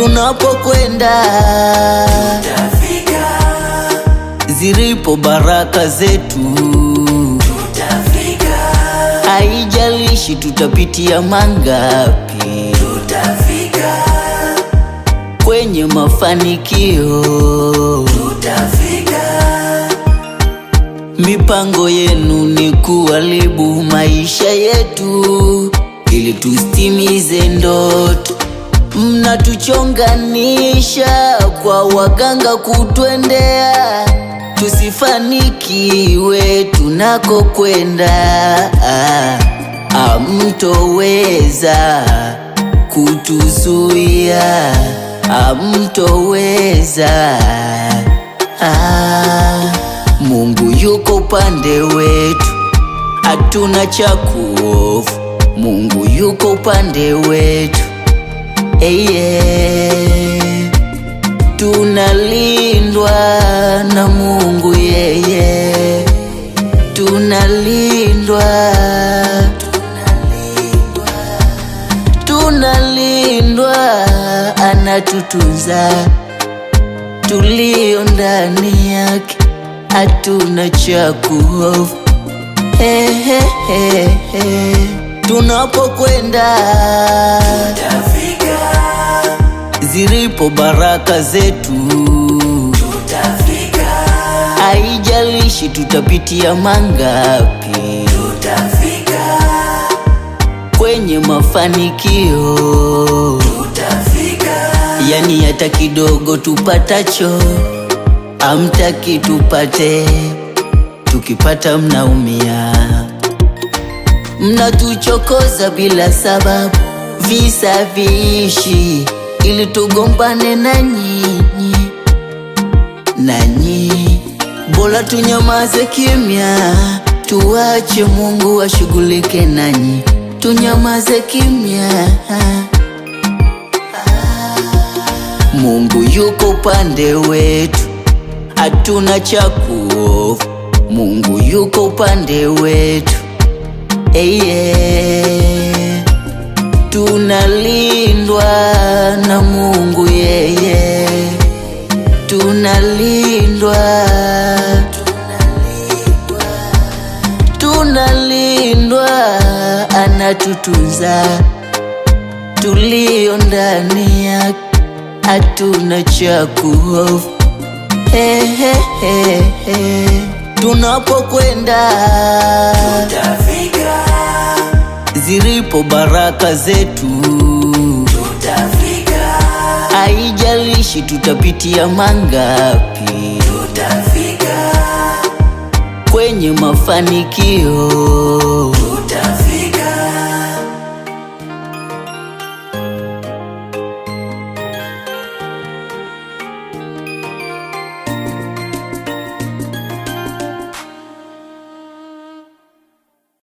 tunapokwenda tutafika, zilipo baraka zetu tutafika, haijalishi tutapitia mangapi, tutafika, kwenye mafanikio tutafika. Mipango yenu ni kuharibu maisha yetu ili tusitimize ndoto. Mnatuchonganisha kwa waganga kutwendea, tusifanikiwe tunakokwenda. Hamtoweza kutuzuia, hamtoweza. Mungu yuko upande wetu, hatuna cha kuhofu. Mungu yuko upande wetu, tunalindwa na Mungu yeye, tunalindwa, anatutunza, tulio ndani yake hatuna cha kuhofu. Tunapokwenda Tutafika, zilipo baraka zetu tutafika, haijalishi tutapitia mangapi, tutafika, kwenye mafanikio tutafika, yani hata kidogo tupatacho hamtaki tupate, tukipata mnaumia. Mnatuchokoza bila sababu, visa viishi ili tugombane na nyinyi. Bora tunyamaze kimya, tuache Mungu ashughulike nanyi. Tunyamaze kimya, Mungu yuko upande wetu, hatuna cha kuhofu. Mungu yuko upande wetu, tunalindwa na Mungu yeye, tunalindwa, anatutunza, tulio ndani yake hatuna cha kuhofu. Tunapokwenda tutafika, zilipo baraka zetu tutafika, haijalishi tutapitia mangapi, tutafika, kwenye mafanikio